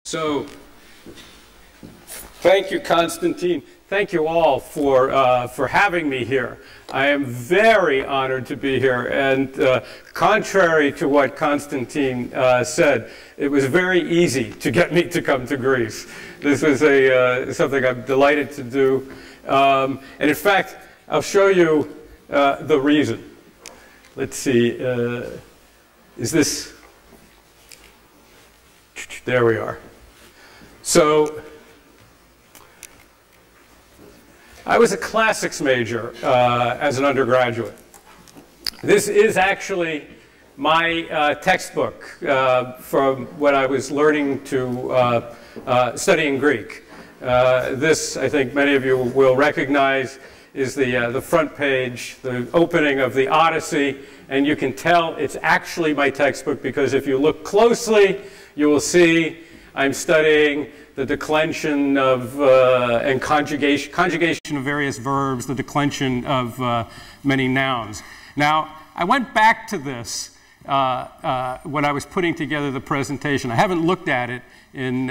So, thank you, Konstantin. Thank you all for having me here. I am very honored to be here, and contrary to what Konstantin said, it was very easy to get me to come to Greece. This was something I'm delighted to do, and in fact, I'll show you the reason. Let's see, is this, there we are. So, I was a classics major as an undergraduate. This is actually my textbook from when I was learning to studying Greek. This, I think many of you will recognize, is the front page, the opening of the Odyssey, and you can tell it's actually my textbook because if you look closely, you will see I'm studying the declension of and conjugation of various verbs, the declension of many nouns. Now, I went back to this when I was putting together the presentation. I haven't looked at it in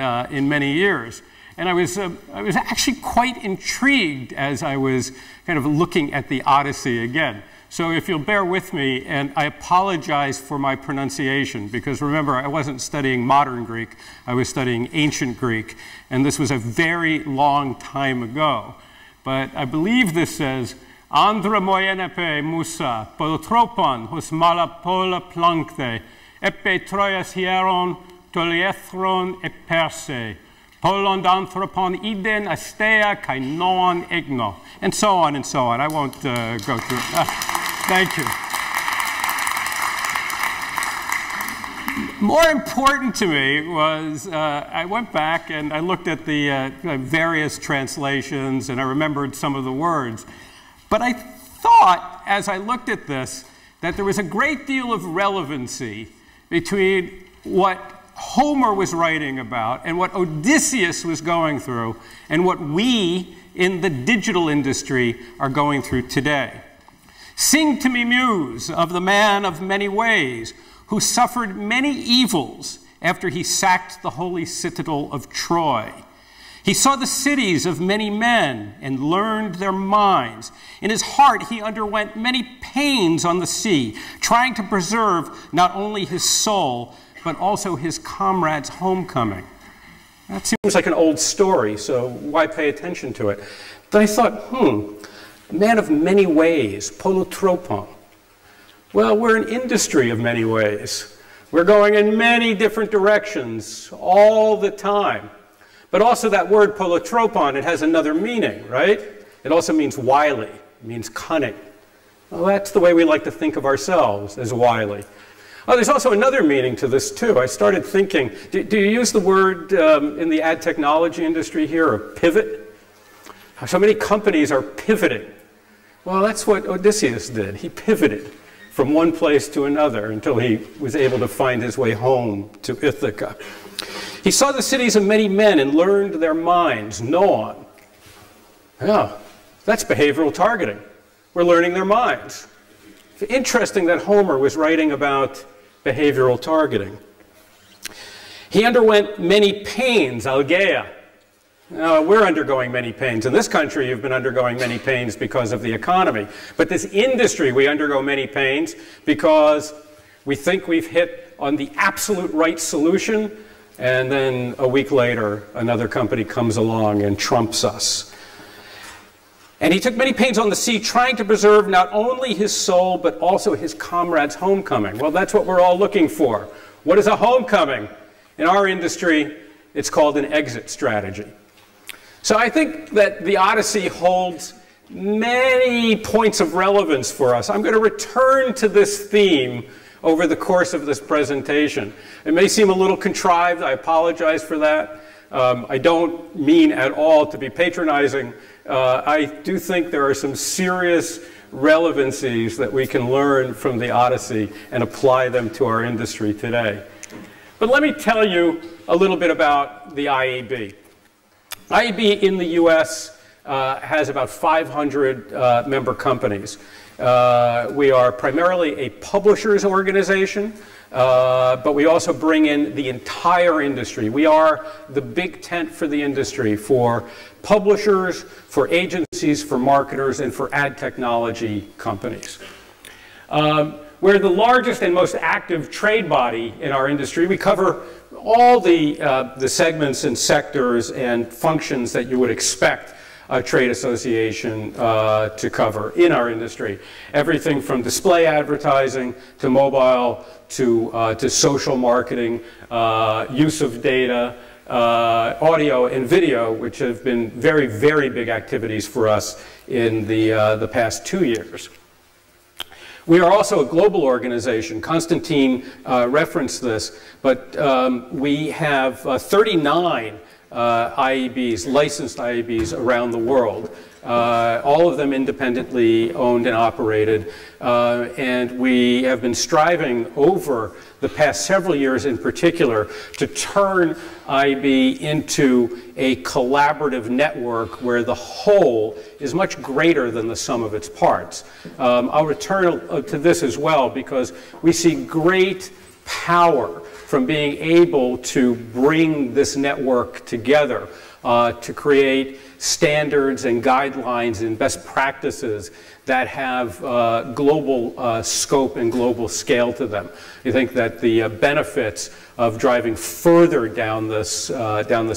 many years. And I was actually quite intrigued as I was kind of looking at the Odyssey again. So if you'll bear with me, and I apologize for my pronunciation, because remember, I wasn't studying modern Greek, I was studying ancient Greek, and this was a very long time ago. But I believe this says, Andra moyenepe musa, polotropon, hos malapola plankte, epe troias hieron, toliethron eperse, polondanthropon iden astea kai non egno, and so on and so on. I won't go through it. Thank you. More important to me was I went back and I looked at the various translations and I remembered some of the words. But I thought, as I looked at this, that there was a great deal of relevancy between what Homer was writing about and what Odysseus was going through and what we in the digital industry are going through today. Sing to me, muse, of the man of many ways who suffered many evils after he sacked the holy citadel of Troy. He saw the cities of many men and learned their minds. In his heart, he underwent many pains on the sea, trying to preserve not only his soul, but also his comrade's homecoming. That seems like an old story, so why pay attention to it? But I thought, man of many ways, polotropon. Well, we're an industry of many ways. We're going in many different directions all the time. But also that word polotropon, it has another meaning, right? It also means wily, it means cunning. Well, that's the way we like to think of ourselves, as wily. Oh, there's also another meaning to this, too. I started thinking, do you use the word in the ad technology industry here, a pivot? So many companies are pivoting. Well, that's what Odysseus did. He pivoted from one place to another until he was able to find his way home to Ithaca. He saw the cities of many men and learned their minds, Noon. Yeah, that's behavioral targeting. We're learning their minds. It's interesting that Homer was writing about behavioral targeting. He underwent many pains, algeia. We're undergoing many pains. In this country, you've been undergoing many pains because of the economy. But this industry, we undergo many pains because we think we've hit on the absolute right solution, and then a week later, another company comes along and trumps us. And he took many pains on the sea, trying to preserve not only his soul, but also his comrade's homecoming. Well, that's what we're all looking for. What is a homecoming? In our industry, it's called an exit strategy. So I think that the Odyssey holds many points of relevance for us. I'm going to return to this theme over the course of this presentation. It may seem a little contrived. I apologize for that. I don't mean at all to be patronizing. I do think there are some serious relevancies that we can learn from the Odyssey and apply them to our industry today. But let me tell you a little bit about the IAB. IAB in the US has about 500 member companies. We are primarily a publishers organization, but we also bring in the entire industry. We are the big tent for the industry, for publishers, for agencies, for marketers, and for ad technology companies. We're the largest and most active trade body in our industry. We cover all the segments and sectors and functions that you would expect a trade association to cover in our industry. Everything from display advertising to mobile to social marketing, use of data, audio and video, which have been very, very big activities for us in the past 2 years. We are also a global organization. Constantine referenced this, but we have 39 IABs, licensed IABs around the world, all of them independently owned and operated, and we have been striving over the past several years in particular to turn IAB into a collaborative network where the whole is much greater than the sum of its parts. I'll return to this as well because we see great power from being able to bring this network together to create standards and guidelines and best practices that have global scope and global scale to them. I think that the benefits of driving further down this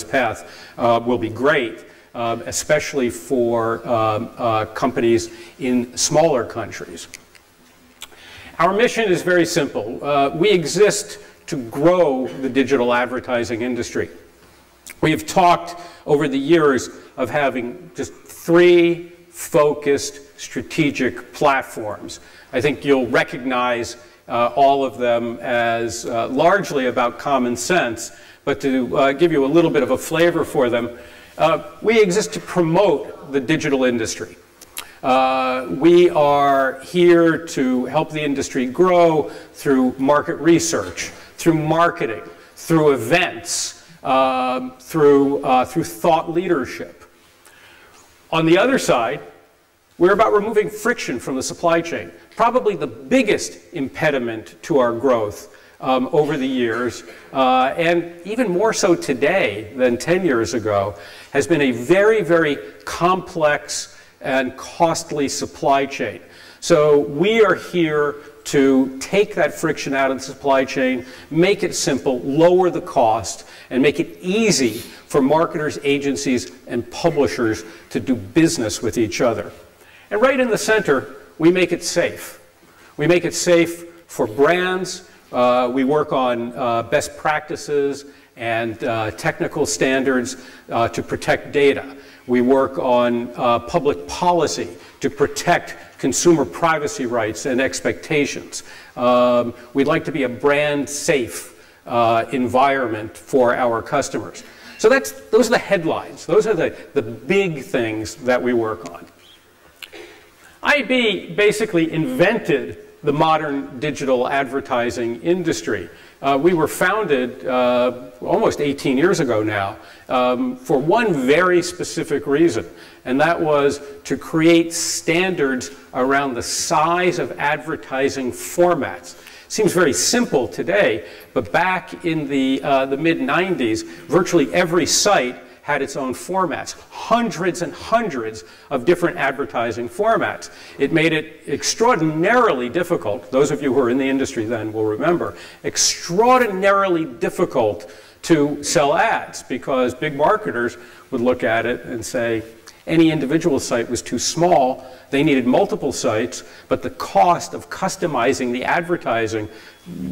path will be great, especially for companies in smaller countries. Our mission is very simple. We exist to grow the digital advertising industry. We have talked over the years of having just 3 focused strategic platforms. I think you'll recognize all of them as largely about common sense, but to give you a little bit of a flavor for them, we exist to promote the digital industry. We are here to help the industry grow through market research, through marketing, through events, through thought leadership. On the other side, we're about removing friction from the supply chain. Probably the biggest impediment to our growth over the years, and even more so today than 10 years ago, has been a very, very complex and costly supply chain. So we are here to take that friction out of the supply chain, make it simple, lower the cost, and make it easy for marketers, agencies, and publishers to do business with each other. And right in the center, we make it safe. We make it safe for brands. We work on best practices and technical standards to protect data. We work on public policy to protect consumer privacy rights and expectations. We'd like to be a brand-safe environment for our customers. So those are the headlines. Those are the big things that we work on. IAB basically invented the modern digital advertising industry. We were founded almost 18 years ago now for one very specific reason, and that was to create standards around the size of advertising formats. Seems very simple today, but back in the mid-90s, virtually every site had its own formats, hundreds and hundreds of different advertising formats. It made it extraordinarily difficult, those of you who are in the industry then will remember, extraordinarily difficult to sell ads because big marketers would look at it and say any individual site was too small. They needed multiple sites, but the cost of customizing the advertising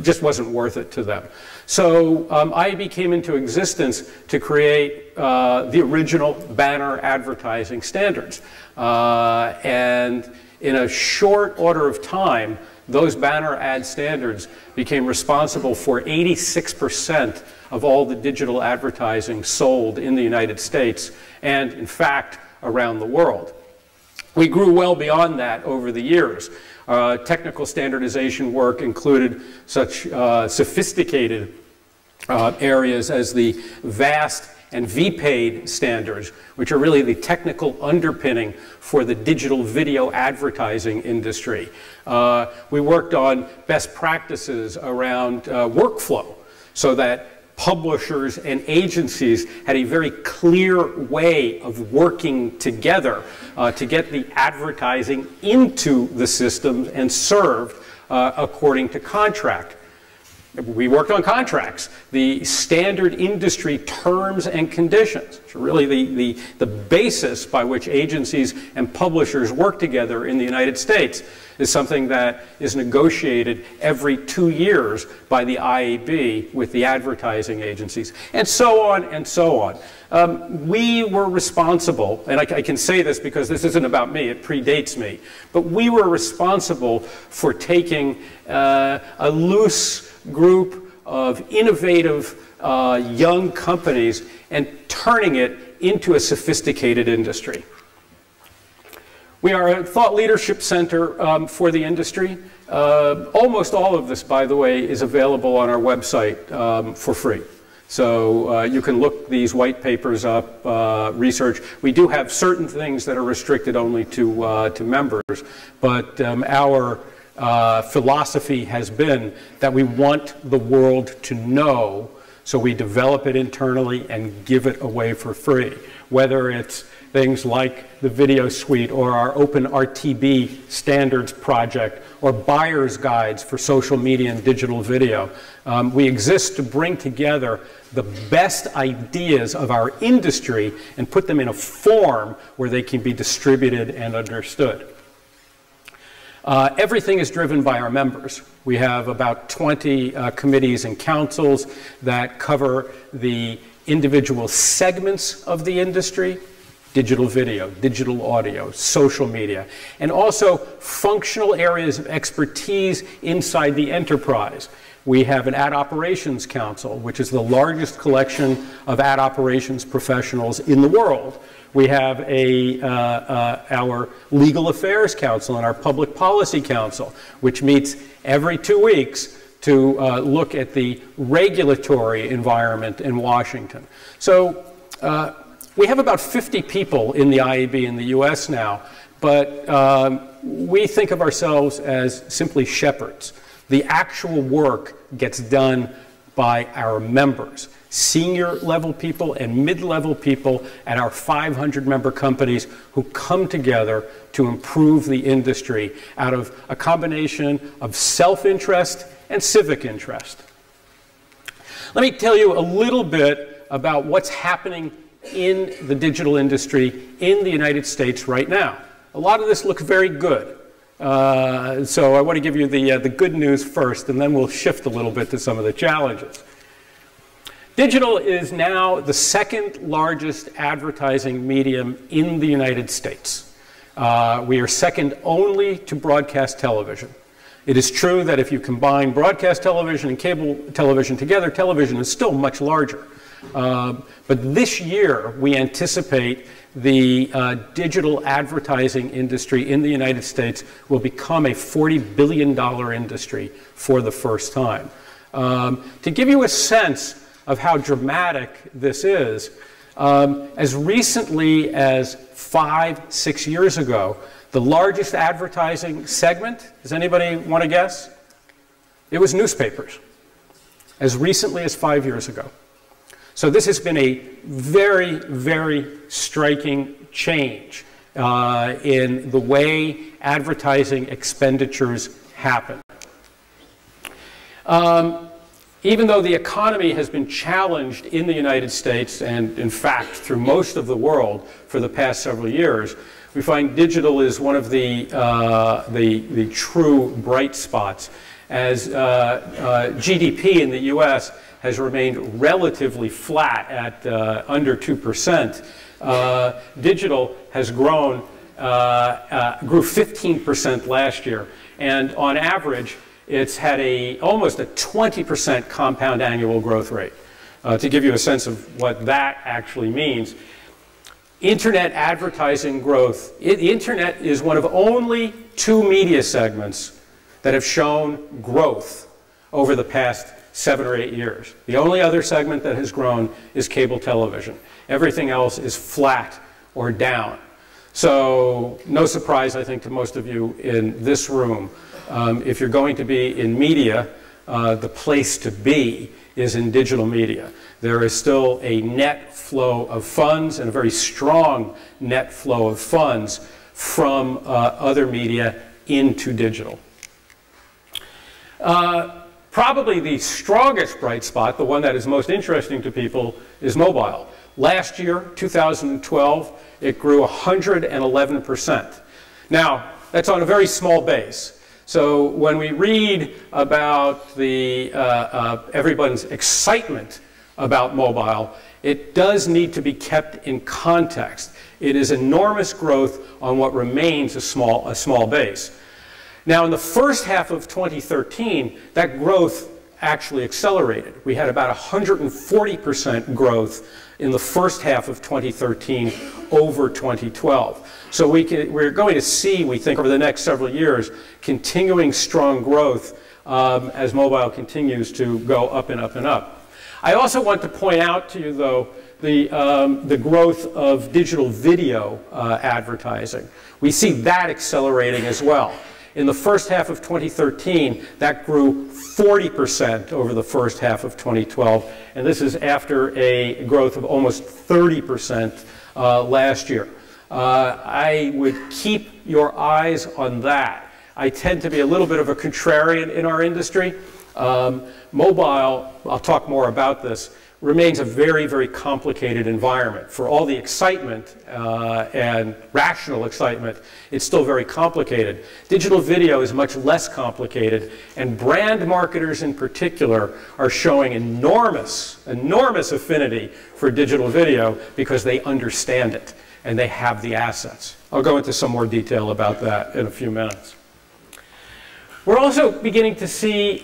just wasn't worth it to them. So IAB came into existence to create the original banner advertising standards. And in a short order of time, those banner ad standards became responsible for 86% of all the digital advertising sold in the United States and, in fact, around the world. We grew well beyond that over the years. Technical standardization work included such sophisticated areas as the VAST and VPAID standards, which are really the technical underpinning for the digital video advertising industry. We worked on best practices around workflow so that publishers and agencies had a very clear way of working together to get the advertising into the systems and served according to contract. We worked on contracts, the standard industry terms and conditions, which are really the basis by which agencies and publishers work together in the United States, is something that is negotiated every 2 years by the IAB with the advertising agencies, and so on and so on. We were responsible, and I can say this because this isn't about me, it predates me, but we were responsible for taking a loose group of innovative young companies and turning it into a sophisticated industry. We are a thought leadership center for the industry. Almost all of this, by the way, is available on our website for free. So you can look these white papers up, research. We do have certain things that are restricted only to members, but our philosophy has been that we want the world to know, so we develop it internally and give it away for free. Whether it's things like the video suite or our open RTB standards project or buyer's guides for social media and digital video. We exist to bring together the best ideas of our industry and put them in a form where they can be distributed and understood. Everything is driven by our members. We have about 20 committees and councils that cover the individual segments of the industry: digital video, digital audio, social media, and also functional areas of expertise inside the enterprise. We have an ad operations council, which is the largest collection of ad operations professionals in the world. We have our legal affairs council and our public policy council, which meets every 2 weeks to look at the regulatory environment in Washington. So we have about 50 people in the IAB in the US now, but we think of ourselves as simply shepherds. The actual work gets done by our members, senior level people and mid-level people at our 500-member companies who come together to improve the industry out of a combination of self-interest and civic interest. Let me tell you a little bit about what's happening in the digital industry in the United States right now. A lot of this looks very good. So I want to give you the good news first, and then we'll shift a little bit to some of the challenges. Digital is now the second largest advertising medium in the United States. We are second only to broadcast television. It is true that if you combine broadcast television and cable television together, television is still much larger. But this year, we anticipate the digital advertising industry in the United States will become a $40 billion industry for the first time. To give you a sense of how dramatic this is, as recently as 5-6 years ago, the largest advertising segment, does anybody want to guess? It was newspapers, as recently as 5 years ago. So this has been a very, very striking change in the way advertising expenditures happen. Even though the economy has been challenged in the United States and, in fact, through most of the world for the past several years, we find digital is one of the true bright spots, as GDP in the U.S. has remained relatively flat at under 2%. Digital has grown, grew 15% last year, and on average, it's had almost a 20% compound annual growth rate. To give you a sense of what that actually means, internet advertising growth, the internet is one of only 2 media segments that have shown growth over the past 7 or 8 years. The only other segment that has grown is cable television. Everything else is flat or down. So no surprise, I think, to most of you in this room. If you're going to be in media, the place to be is in digital media. There is still a net flow of funds and a very strong net flow of funds from other media into digital. Probably the strongest bright spot, the one that is most interesting to people, is mobile. Last year, 2012, it grew 111%. Now, that's on a very small base. So when we read about the, everyone's excitement about mobile, it does need to be kept in context. It is enormous growth on what remains a small base. Now, in the first half of 2013, that growth actually accelerated. We had about 140% growth in the first half of 2013 over 2012. So we're going to see, we think, over the next several years, continuing strong growth as mobile continues to go up and up and up. I also want to point out to you, though, the growth of digital video advertising. We see that accelerating as well. In the first half of 2013, that grew 40% over the first half of 2012, and this is after a growth of almost 30% last year. I would keep your eyes on that. I tend to be a little bit of a contrarian in our industry. Mobile, I'll talk more about this, remains a very, very complicated environment. For all the excitement and rational excitement, it's still very complicated. Digital video is much less complicated, and brand marketers in particular are showing enormous affinity for digital video because they understand it and they have the assets. I'll go into some more detail about that in a few minutes. We're also beginning to see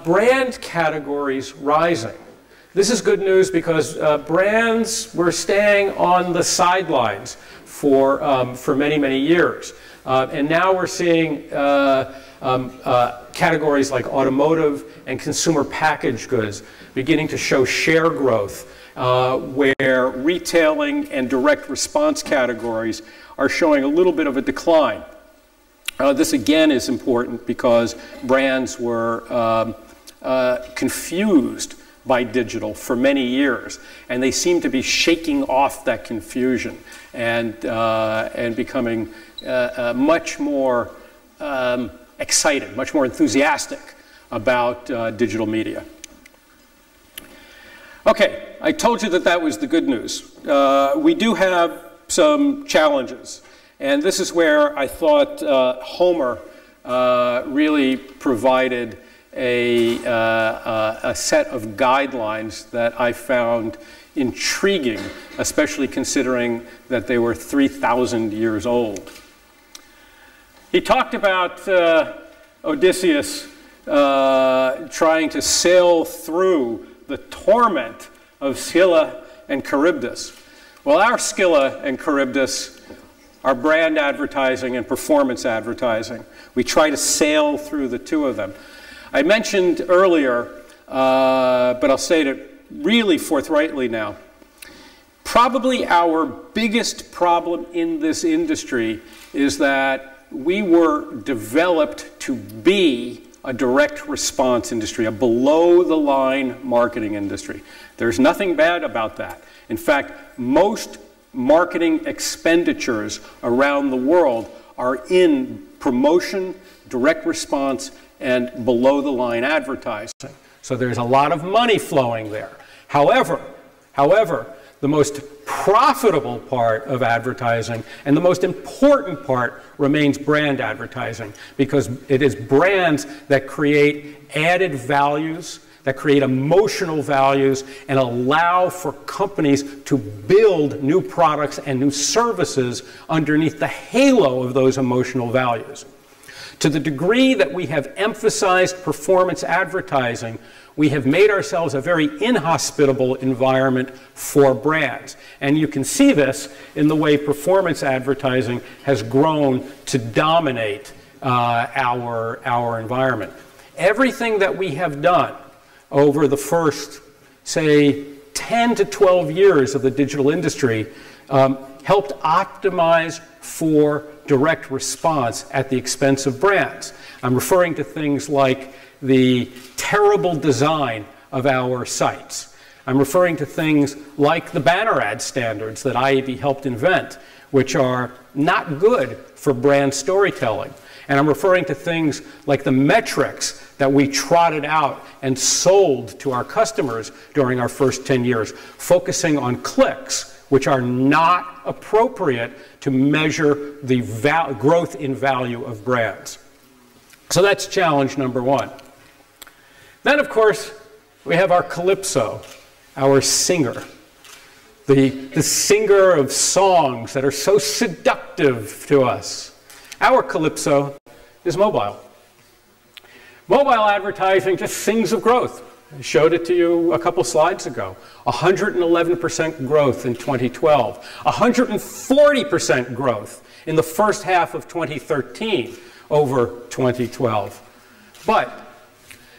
brand categories rising. This is good news because brands were staying on the sidelines for many, many years. And now we're seeing categories like automotive and consumer packaged goods beginning to show share growth, where retailing and direct response categories are showing a little bit of a decline. This again is important because brands were confused by digital for many years, and they seem to be shaking off that confusion and becoming much more excited, much more enthusiastic about digital media. Okay, I told you that that was the good news. We do have some challenges, and this is where I thought Homer really provided a set of guidelines that I found intriguing, especially considering that they were 3,000 years old. He talked about Odysseus trying to sail through the torment of Scylla and Charybdis. Well, our Scylla and Charybdis are brand advertising and performance advertising. We try to sail through the two of them. I mentioned earlier, but I'll say it really forthrightly now, probably our biggest problem in this industry is that we were developed to be a direct response industry, a below-the-line marketing industry. There's nothing bad about that. In fact, most marketing expenditures around the world are in promotion, direct response, and below-the-line advertising. So there's a lot of money flowing there. However, the most profitable part of advertising and the most important part remains brand advertising, because it is brands that create added values, that create emotional values, and allow for companies to build new products and new services underneath the halo of those emotional values. To the degree that we have emphasized performance advertising, we have made ourselves a very inhospitable environment for brands. And you can see this in the way performance advertising has grown to dominate our environment. Everything that we have done over the first, say, 10 to 12 years of the digital industry helped optimize for direct response at the expense of brands. I'm referring to things like the terrible design of our sites. I'm referring to things like the banner ad standards that IAB helped invent, which are not good for brand storytelling. And I'm referring to things like the metrics that we trotted out and sold to our customers during our first 10 years, focusing on clicks, which are not appropriate to measure the growth in value of brands. So that's challenge number one. Then, of course, we have our calypso, our singer, the singer of songs that are so seductive to us. Our calypso is mobile. Mobile advertising just sings of growth. I showed it to you a couple slides ago. 111% growth in 2012. 140% growth in the first half of 2013 over 2012. But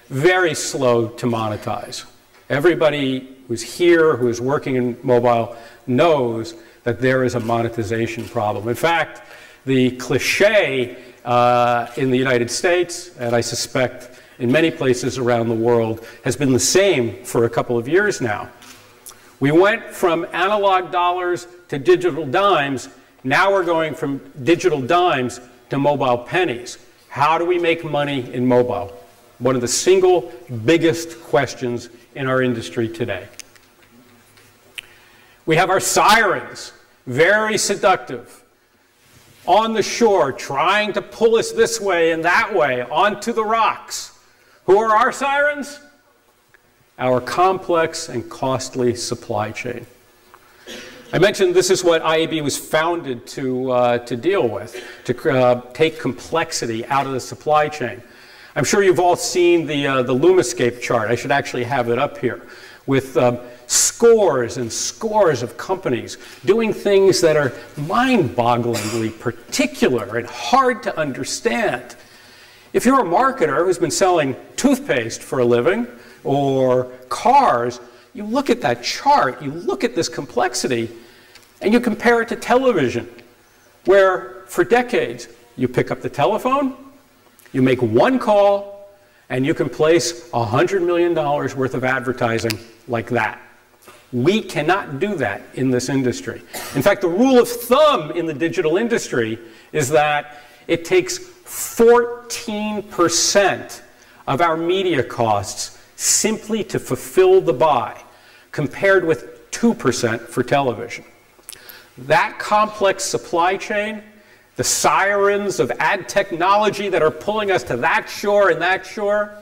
very slow to monetize. Everybody who's here, who is working in mobile, knows that there is a monetization problem. In fact, the cliche in the United States, and I suspect in many places around the world, has been the same for a couple of years now. We went from analog dollars to digital dimes. Now we're going from digital dimes to mobile pennies. How do we make money in mobile? One of the single biggest questions in our industry today. We have our sirens, very seductive, on the shore, trying to pull us this way and that way onto the rocks. Who are our sirens? Our complex and costly supply chain. I mentioned this is what IAB was founded to deal with, to take complexity out of the supply chain. I'm sure you've all seen the Lumascape chart. I should actually have it up here, with scores and scores of companies doing things that are mind-bogglingly particular and hard to understand. If you're a marketer who's been selling toothpaste for a living or cars, you look at that chart, you look at this complexity, and you compare it to television, where for decades you pick up the telephone, you make one call, and you can place $100 million worth of advertising like that. We cannot do that in this industry. In fact, the rule of thumb in the digital industry is that it takes 14% of our media costs simply to fulfill the buy, compared with 2% for television. That complex supply chain, the sirens of ad technology that are pulling us to that shore and that shore,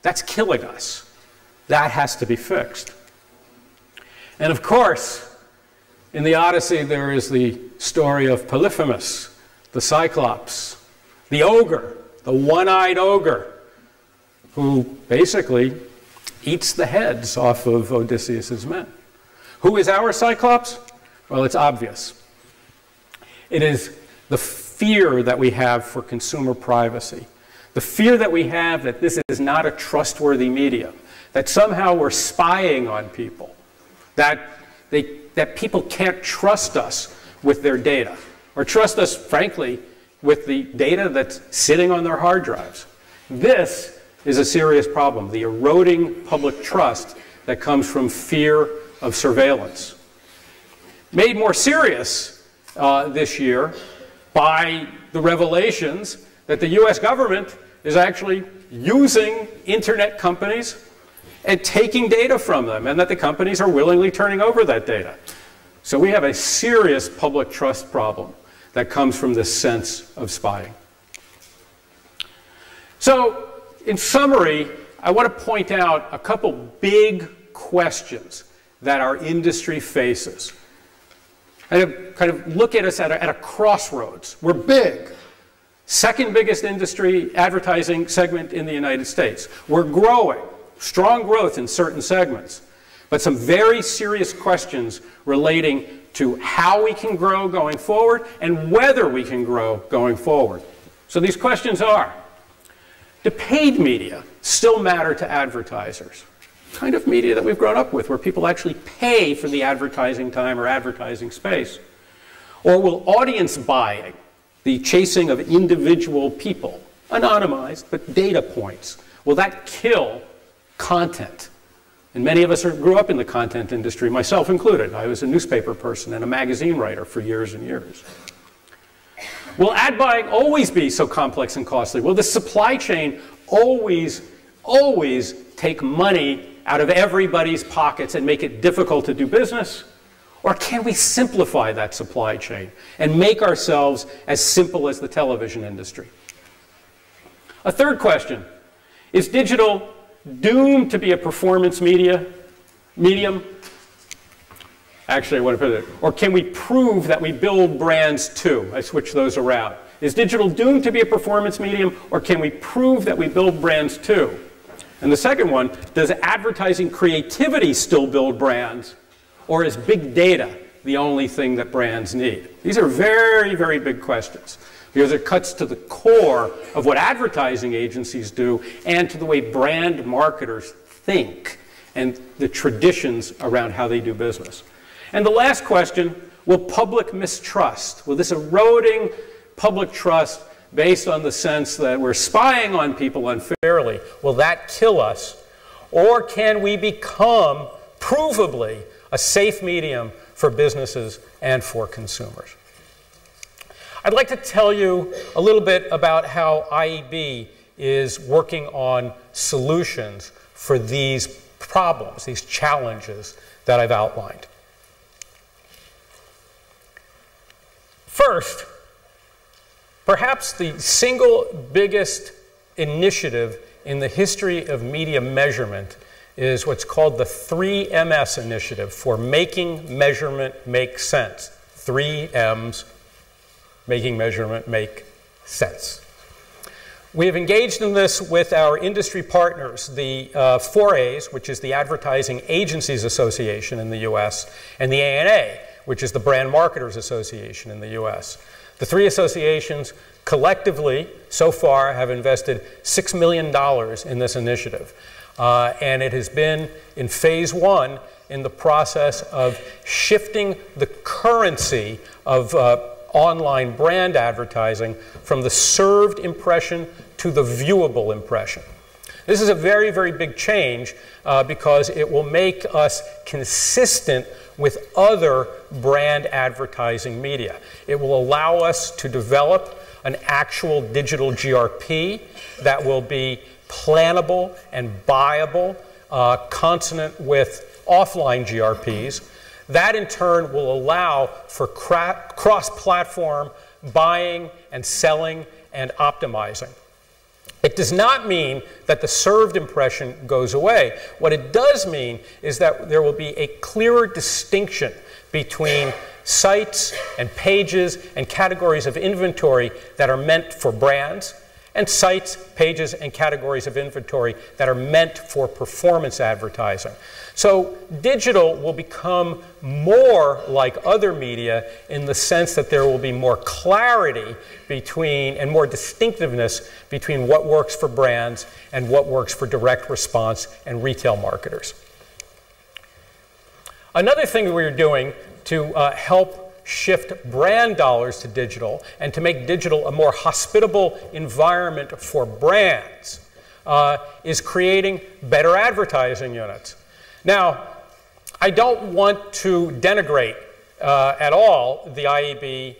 that's killing us. That has to be fixed. And of course, in the Odyssey, there is the story of Polyphemus, the Cyclops, the ogre, the one-eyed ogre, who basically eats the heads off of Odysseus's men. Who is our Cyclops? Well, it's obvious. It is the fear that we have for consumer privacy, the fear that we have that this is not a trustworthy medium, that somehow we're spying on people, that people can't trust us with their data, or trust us, frankly, with the data that's sitting on their hard drives. This is a serious problem, the eroding public trust that comes from fear of surveillance. Made more serious this year by the revelations that the US government is actually using internet companies and taking data from them, and that the companies are willingly turning over that data. So we have a serious public trust problem that comes from this sense of spying. So, in summary, I want to point out a couple big questions that our industry faces. Kind of look at us at a crossroads. We're big. Second biggest industry advertising segment in the United States. We're growing. Strong growth in certain segments. But some very serious questions relating to how we can grow going forward and whether we can grow going forward. So these questions are, do paid media still matter to advertisers? kind of media that we've grown up with, where people actually pay for the advertising time or advertising space? Or will audience buying, the chasing of individual people, anonymized but data points, will that kill content? And many of us grew up in the content industry, myself included. I was a newspaper person and a magazine writer for years and years. Will ad buying always be so complex and costly? Will the supply chain always take money out of everybody's pockets and make it difficult to do business? Or can we simplify that supply chain and make ourselves as simple as the television industry? A third question, is digital doomed to be a performance medium? Actually, I want to put it, or can we prove that we build brands too? I switch those around. Is digital doomed to be a performance medium, or can we prove that we build brands too? And the second one, does advertising creativity still build brands, or is big data the only thing that brands need? These are very, very big questions, because it cuts to the core of what advertising agencies do and to the way brand marketers think and the traditions around how they do business. And the last question, will public mistrust, will this eroding public trust based on the sense that we're spying on people unfairly, will that kill us? Or can we become provably a safe medium for businesses and for consumers? I'd like to tell you a little bit about how IAB is working on solutions for these problems, these challenges that I've outlined. First, perhaps the single biggest initiative in the history of media measurement is what's called the 3MS initiative for making measurement make sense. 3 M's, making measurement make sense. We have engaged in this with our industry partners, the 4A's, which is the Advertising Agencies Association in the US, and the ANA, which is the Brand Marketers Association in the US. The three associations collectively, so far, have invested $6 million in this initiative. And it has been in phase 1 in the process of shifting the currency of online brand advertising from the served impression to the viewable impression. This is a very, very big change because it will make us consistent with other brand advertising media. It will allow us to develop an actual digital GRP that will be plannable and buyable, consonant with offline GRPs. That in turn will allow for cross-platform buying and selling and optimizing. It does not mean that the served impression goes away. What it does mean is that there will be a clearer distinction between sites and pages and categories of inventory that are meant for brands and sites, pages, and categories of inventory that are meant for performance advertising. So digital will become more like other media in the sense that there will be more clarity between and more distinctiveness between what works for brands and what works for direct response and retail marketers. Another thing we're doing to help shift brand dollars to digital and to make digital a more hospitable environment for brands is creating better advertising units. Now, I don't want to denigrate at all the IAB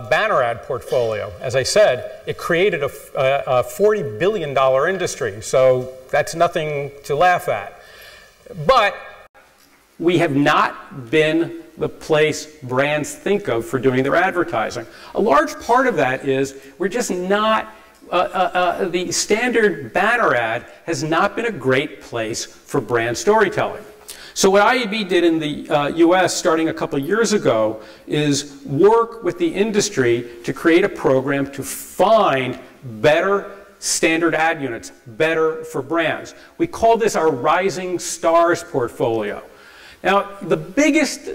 banner ad portfolio. As I said, it created a $40 billion industry, so that's nothing to laugh at. But we have not been the place brands think of for doing their advertising. A large part of that is we're just not, the standard banner ad has not been a great place for brand storytelling. So what IAB did in the US starting a couple of years ago is work with the industry to create a program to find better standard ad units, better for brands. We call this our Rising Stars portfolio. Now, the biggest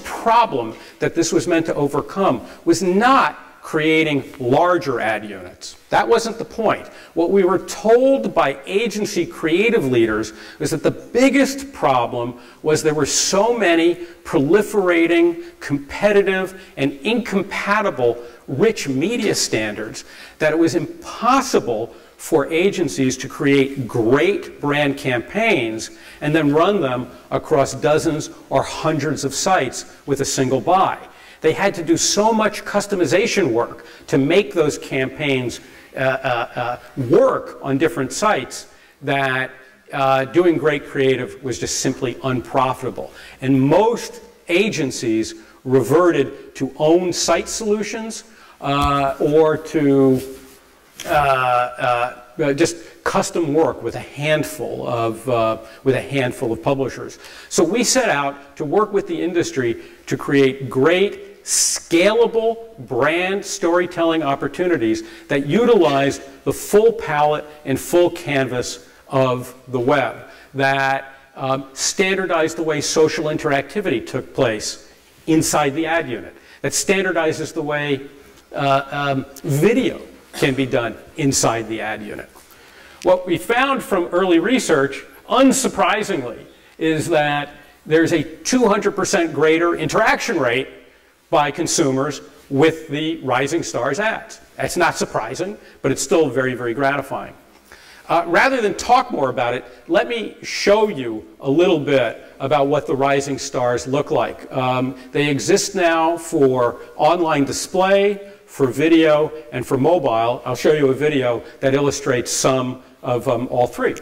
problem that this was meant to overcome was not creating larger ad units. That wasn't the point. What we were told by agency creative leaders was that the biggest problem was there were so many proliferating, competitive, and incompatible rich media standards that it was impossible for agencies to create great brand campaigns and then run them across dozens or hundreds of sites with a single buy. They had to do so much customization work to make those campaigns work on different sites that doing great creative was just simply unprofitable. And most agencies reverted to own site solutions or to just custom work with a handful of publishers. So we set out to work with the industry to create great, scalable brand storytelling opportunities that utilize the full palette and full canvas of the web, that standardized the way social interactivity took place inside the ad unit, that standardizes the way video can be done inside the ad unit. What we found from early research, unsurprisingly, is that there's a 200% greater interaction rate by consumers with the Rising Stars ads. That's not surprising, but it's still very, very gratifying. Rather than talk more about it, let me show you a little bit about what the Rising Stars look like. They exist now for online display, for video, and for mobile. I'll show you a video that illustrates some of all three.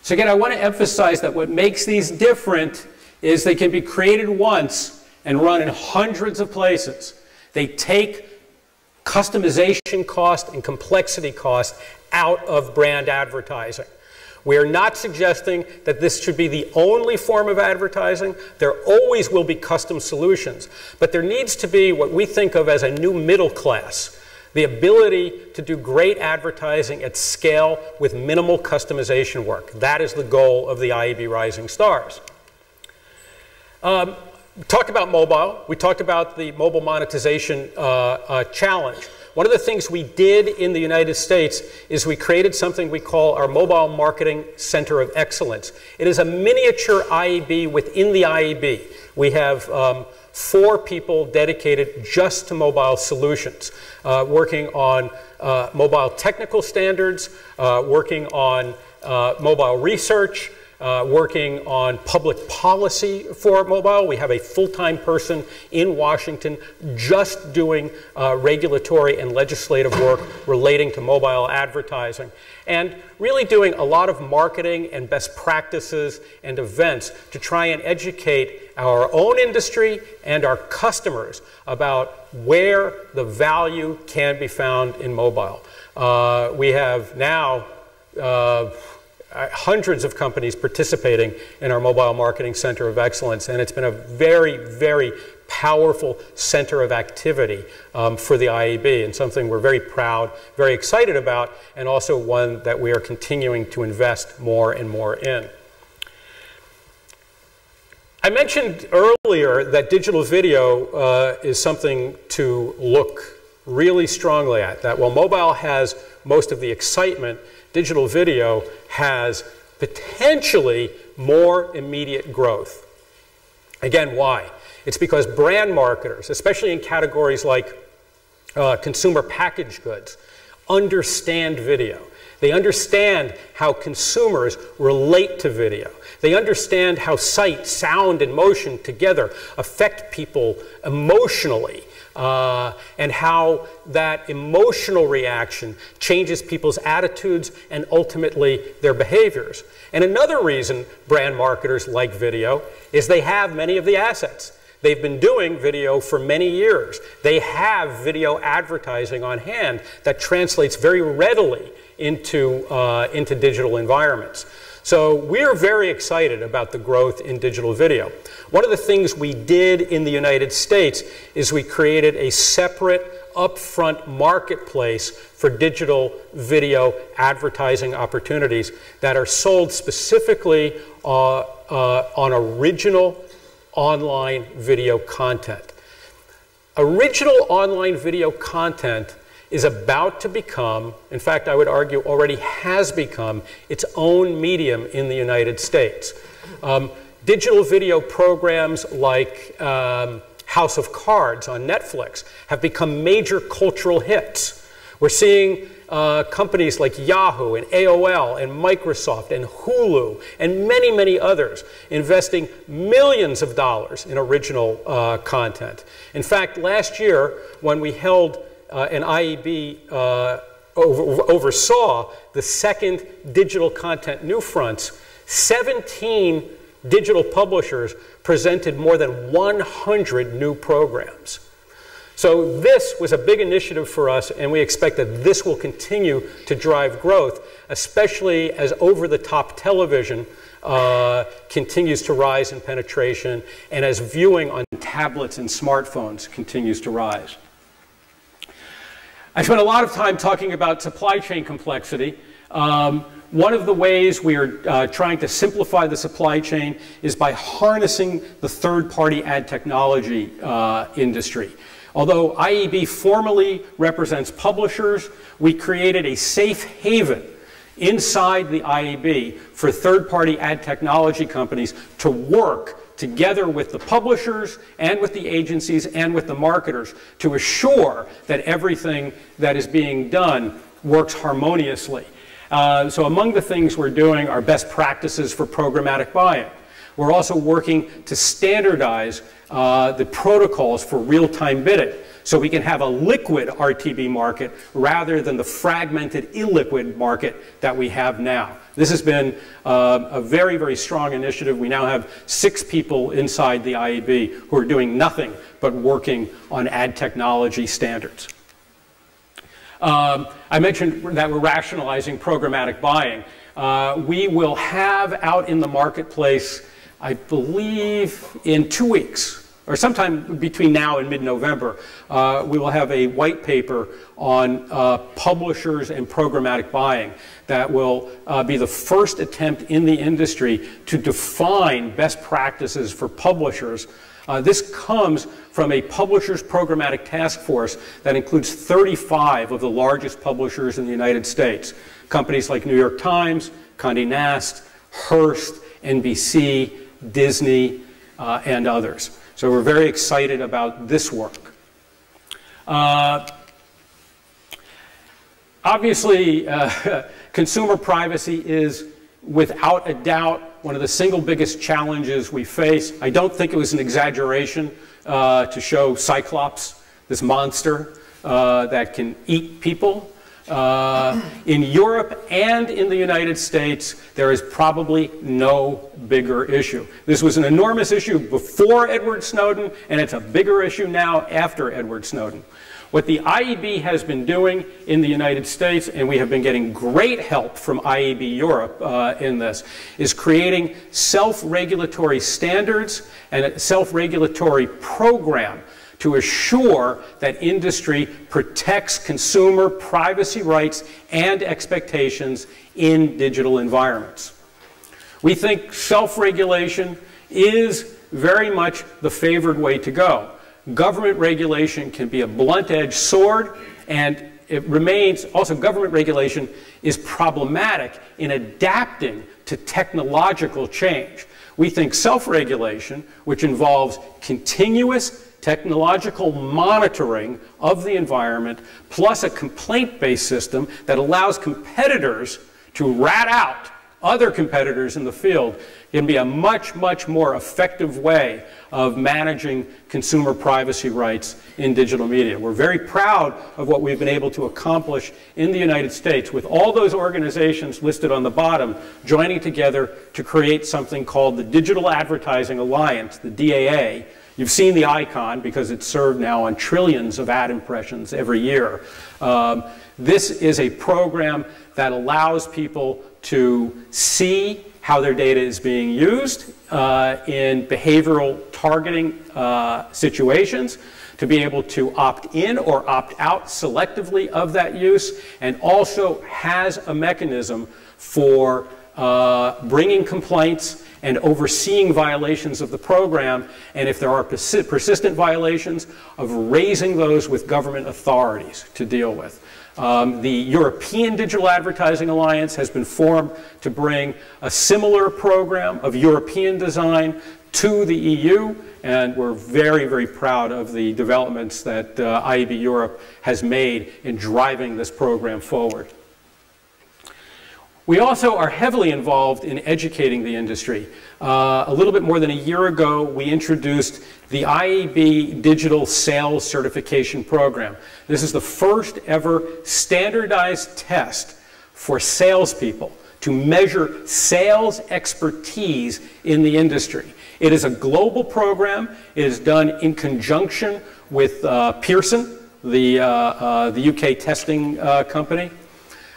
So again, I want to emphasize that what makes these different is they can be created once and run in hundreds of places. They take customization cost and complexity cost out of brand advertising. We are not suggesting that this should be the only form of advertising. There always will be custom solutions, but there needs to be what we think of as a new middle class. The ability to do great advertising at scale with minimal customization work. That is the goal of the IAB Rising Stars. Talked about mobile. We talked about the mobile monetization challenge. One of the things we did in the United States is we created something we call our Mobile Marketing Center of Excellence. It is a miniature IAB within the IAB. We have 4 people dedicated just to mobile solutions, working on mobile technical standards, working on mobile research, working on public policy for mobile. We have a full-time person in Washington just doing regulatory and legislative work relating to mobile advertising, and really doing a lot of marketing and best practices and events to try and educate our own industry and our customers about where the value can be found in mobile. We have now hundreds of companies participating in our Mobile Marketing Center of Excellence, and it's been a very, very powerful center of activity for the IAB, and something we're very proud, very excited about, and also one that we are continuing to invest more and more in. I mentioned earlier that digital video is something to look really strongly at, that while mobile has most of the excitement, digital video has potentially more immediate growth. Again, why? It's because brand marketers, especially in categories like consumer packaged goods, understand video. They understand how consumers relate to video. They understand how sight, sound, and motion together affect people emotionally, and how that emotional reaction changes people's attitudes and ultimately their behaviors. And another reason brand marketers like video is they have many of the assets. They've been doing video for many years. They have video advertising on hand that translates very readily into digital environments. So we're very excited about the growth in digital video. One of the things we did in the United States is we created a separate upfront marketplace for digital video advertising opportunities that are sold specifically on original online video content. Original online video content is about to become, in fact, I would argue already has become, its own medium in the United States. Digital video programs like House of Cards on Netflix have become major cultural hits. We're seeing companies like Yahoo and AOL and Microsoft and Hulu and many, many others investing millions of dollars in original content. In fact, last year when we held and IAB oversaw the second digital content new fronts, 17 digital publishers presented more than 100 new programs. So this was a big initiative for us, and we expect that this will continue to drive growth, especially as over-the-top television continues to rise in penetration and as viewing on tablets and smartphones continues to rise. I spent a lot of time talking about supply chain complexity. One of the ways we are trying to simplify the supply chain is by harnessing the third-party ad technology industry. Although IAB formally represents publishers, we created a safe haven inside the IAB for third-party ad technology companies to work together with the publishers and with the agencies and with the marketers to assure that everything that is being done works harmoniously. So among the things we're doing are best practices for programmatic buying. We're also working to standardize the protocols for real-time bidding so we can have a liquid RTB market rather than the fragmented illiquid market that we have now. This has been a very, very strong initiative. We now have 6 people inside the IAB who are doing nothing but working on ad technology standards. I mentioned that we're rationalizing programmatic buying. We will have out in the marketplace, I believe, in 2 weeks, or sometime between now and mid-November, we will have a white paper on publishers and programmatic buying that will be the first attempt in the industry to define best practices for publishers. This comes from a publishers programmatic task force that includes 35 of the largest publishers in the United States. Companies like New York Times, Condé Nast, Hearst, NBC, Disney, and others. So we're very excited about this work. Obviously, consumer privacy is, without a doubt, one of the single biggest challenges we face. I don't think it was an exaggeration to show Cyclops, this monster that can eat people. In Europe and in the United States, there is probably no bigger issue. This was an enormous issue before Edward Snowden, and it's a bigger issue now after Edward Snowden. What the IAB has been doing in the United States, and we have been getting great help from IAB Europe in this, is creating self-regulatory standards and a self-regulatory program to assure that industry protects consumer privacy rights and expectations in digital environments. We think self-regulation is very much the favored way to go. Government regulation can be a blunt-edged sword, and it remains, also government regulation is problematic in adapting to technological change. We think self-regulation, which involves continuous technological monitoring of the environment, plus a complaint-based system that allows competitors to rat out other competitors in the field, can be a much, much more effective way of managing consumer privacy rights in digital media. We're very proud of what we've been able to accomplish in the United States with all those organizations listed on the bottom joining together to create something called the Digital Advertising Alliance, the DAA. You've seen the icon because it's served now on trillions of ad impressions every year. This is a program that allows people to see how their data is being used in behavioral targeting situations, to be able to opt in or opt out selectively of that use, and also has a mechanism for bringing complaints and overseeing violations of the program, and if there are persistent violations, of raising those with government authorities to deal with. The European Digital Advertising Alliance has been formed to bring a similar program of European design to the EU, and we're very, very proud of the developments that IAB Europe has made in driving this program forward. We also are heavily involved in educating the industry. A little bit more than a year ago, we introduced the IAB Digital Sales Certification Program. This is the first ever standardized test for salespeople to measure sales expertise in the industry. It is a global program. It is done in conjunction with Pearson, the UK testing company.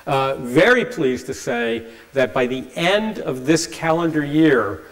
Very pleased to say that by the end of this calendar year,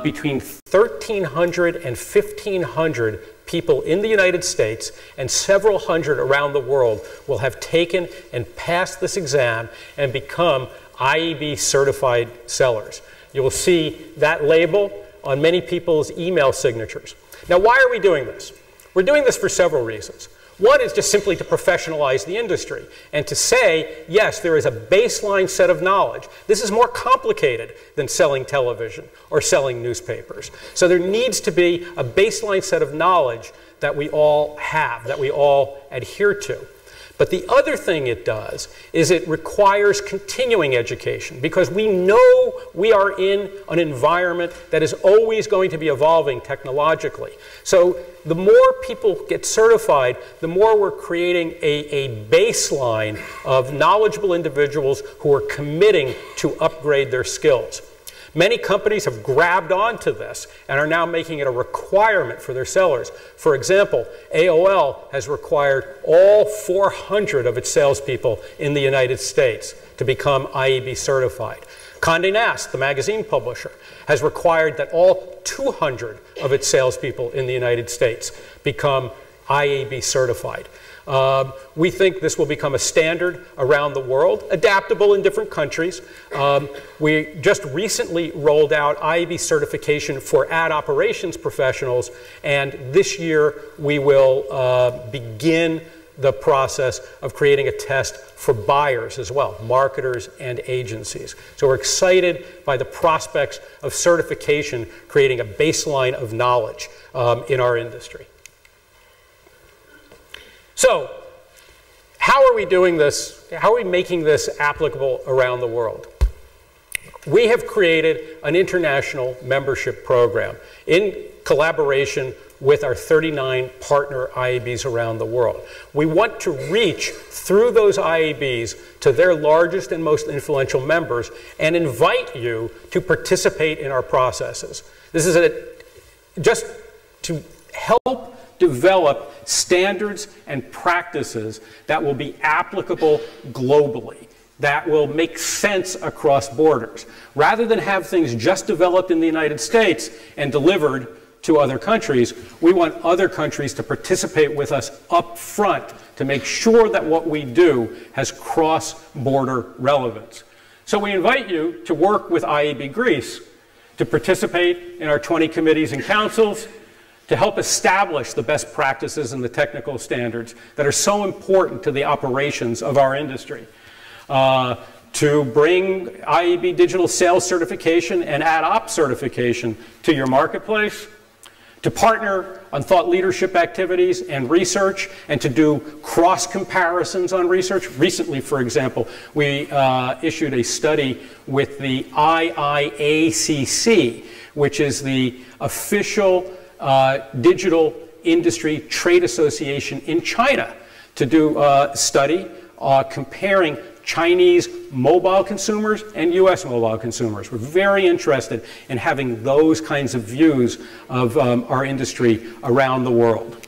between 1,300 and 1,500 people in the United States and several hundred around the world will have taken and passed this exam and become IAB certified sellers. You will see that label on many people's email signatures. Now, why are we doing this? We're doing this for several reasons. One is just simply to professionalize the industry and to say, yes, there is a baseline set of knowledge. This is more complicated than selling television or selling newspapers. So there needs to be a baseline set of knowledge that we all have, that we all adhere to. But the other thing it does is it requires continuing education, because we know we are in an environment that is always going to be evolving technologically. So the more people get certified, the more we're creating a baseline of knowledgeable individuals who are committing to upgrade their skills. Many companies have grabbed onto this and are now making it a requirement for their sellers. For example, AOL has required all 400 of its salespeople in the United States to become IAB certified. Condé Nast, the magazine publisher, has required that all 200 of its salespeople in the United States become IAB certified. We think this will become a standard around the world, adaptable in different countries. We just recently rolled out IAB certification for ad operations professionals, and this year we will begin the process of creating a test for buyers as well, marketers and agencies. So we're excited by the prospects of certification creating a baseline of knowledge in our industry. So, how are we doing this? How are we making this applicable around the world? We have created an international membership program in collaboration with our 39 partner IABs around the world. We want to reach through those IABs to their largest and most influential members and invite you to participate in our processes. This is just to help develop standards and practices that will be applicable globally, that will make sense across borders. Rather than have things just developed in the United States and delivered to other countries, we want other countries to participate with us up front to make sure that what we do has cross-border relevance. So we invite you to work with IAB Greece to participate in our 20 committees and councils, to help establish the best practices and the technical standards that are so important to the operations of our industry, to bring IAB digital sales certification and AdOps certification to your marketplace, to partner on thought leadership activities and research, and to do cross comparisons on research. Recently, for example, we issued a study with the IIACC, which is the official digital industry trade association in China, to do a study comparing Chinese mobile consumers and US mobile consumers. We're very interested in having those kinds of views of our industry around the world.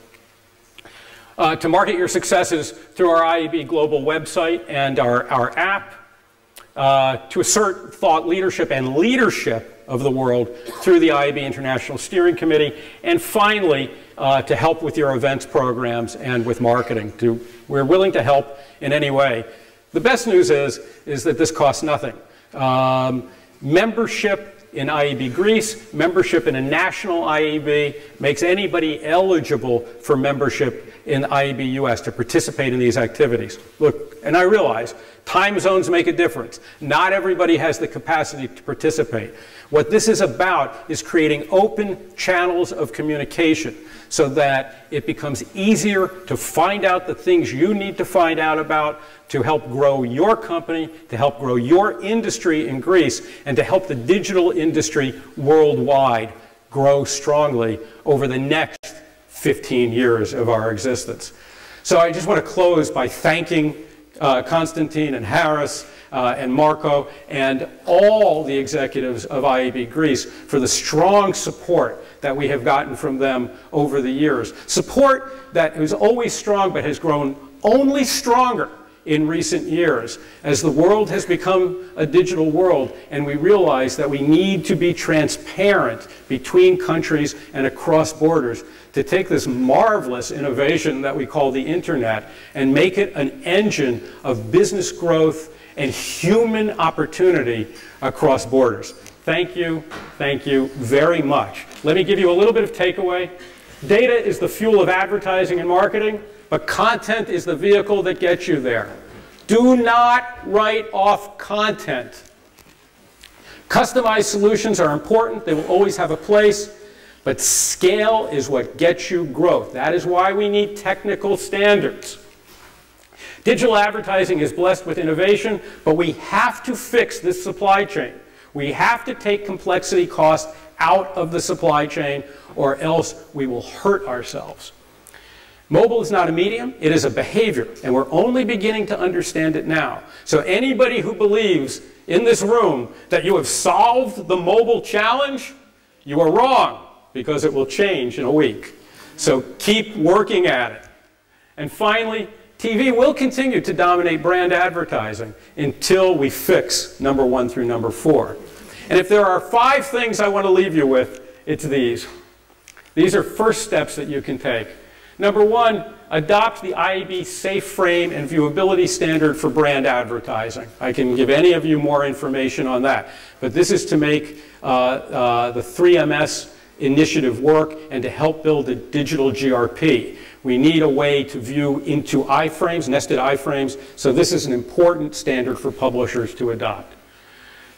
To market your successes through our IAB Global website and our app, to assert thought leadership and leadership of the world through the IAB International Steering Committee, and finally, to help with your events programs and with marketing. We're willing to help in any way. The best news is that this costs nothing. Membership in IAB Greece, membership in a national IAB makes anybody eligible for membership in IAB US to participate in these activities. Look, and I realize time zones make a difference. Not everybody has the capacity to participate. What this is about is creating open channels of communication so that it becomes easier to find out the things you need to find out about, to help grow your company, to help grow your industry in Greece, and to help the digital industry worldwide grow strongly over the next 15 years of our existence. So I just want to close by thanking Konstantin and Harris and Marco and all the executives of IAB Greece for the strong support that we have gotten from them over the years. Support that was always strong but has grown only stronger in recent years as the world has become a digital world, and we realize that we need to be transparent between countries and across borders to take this marvelous innovation that we call the internet and make it an engine of business growth and human opportunity across borders. Thank you very much. Let me give you a little bit of takeaway. Data is the fuel of advertising and marketing, but content is the vehicle that gets you there. Do not write off content. Customized solutions are important. They will always have a place, but scale is what gets you growth. That is why we need technical standards. Digital advertising is blessed with innovation, but we have to fix this supply chain. We have to take complexity cost out of the supply chain, or else we will hurt ourselves. Mobile is not a medium, it is a behavior, and we're only beginning to understand it now. So anybody who believes in this room that you have solved the mobile challenge, you are wrong, because it will change in a week. So keep working at it. And finally, TV will continue to dominate brand advertising until we fix #1 through #4. And if there are 5 things I want to leave you with, it's these. These are first steps that you can take. #1, adopt the IAB Safe Frame and Viewability Standard for brand advertising. I can give any of you more information on that. But this is to make the 3MS initiative work and to help build a digital GRP. We need a way to view into iframes, nested iframes, so this is an important standard for publishers to adopt.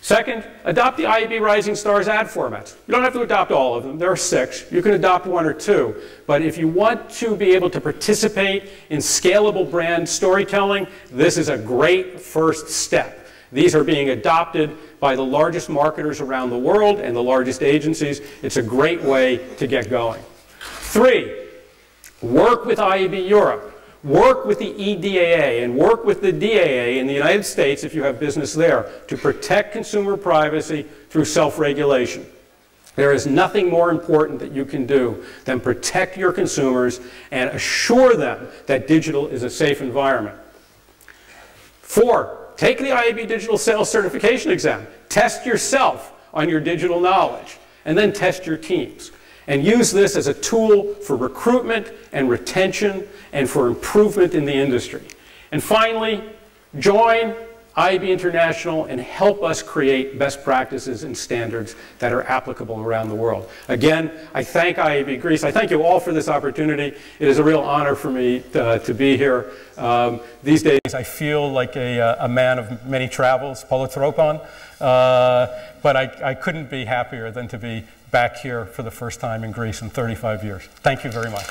Second, adopt the IAB Rising Stars ad formats. You don't have to adopt all of them. There are 6. You can adopt 1 or 2. But if you want to be able to participate in scalable brand storytelling, this is a great first step. These are being adopted by the largest marketers around the world and the largest agencies. It's a great way to get going. 3, work with IAB Europe. Work with the EDAA and work with the DAA in the United States, if you have business there, to protect consumer privacy through self-regulation. There is nothing more important that you can do than protect your consumers and assure them that digital is a safe environment. 4, take the IAB Digital Sales Certification exam. Test yourself on your digital knowledge, and then test your teams. And use this as a tool for recruitment and retention and for improvement in the industry. And finally, join IAB International and help us create best practices and standards that are applicable around the world. Again, I thank IAB Greece. I thank you all for this opportunity. It is a real honor for me to be here. These days I feel like a man of many travels, polytropon, but I couldn't be happier than to be back here for the first time in Greece in 35 years. Thank you very much.